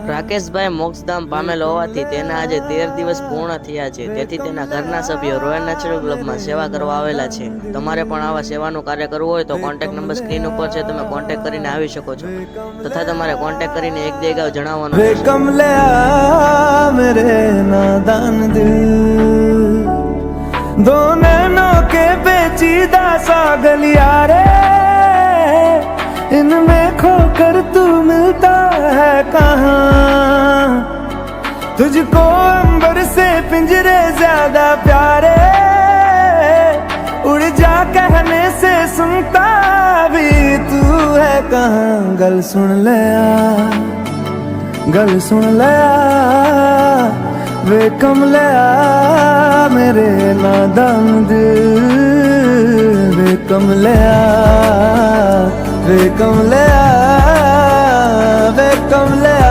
રાકેશભાઈ મોક્ષધામ પામેલ હોવાથી તેના આજે 13 દિવસ પૂર્ણ થયા છે, તેથી તેના ઘરના સભ્યો રોયલ નેચરલ ક્લબમાં સેવા કરવા આવેલા છે। તમારે પણ આવા સેવાનું કાર્ય કરવું હોય તો કોન્ટેક્ટ નંબર સ્ક્રીન ઉપર છે, તમે કોન્ટેક્ટ કરીને આવી શકો છો તથા તમારે કોન્ટેક્ટ કરીને એક બે ગાવ જણાવવાનું वे રહેશે। कमले मेरे नादान दिल दो नैनों के पेचीदा सा गलिया रे इनमें खोकर तू मिलता है कहाँ तुझको अंबर से पिंजरे ज्यादा प्यारे उड़ जा कहने से सुनता भी तू है कहाँ गल सुन ले गल सुन लिया वे कमलिया मेरे नादान दिल वे कमलिया वे कमलिया वे कमलिया।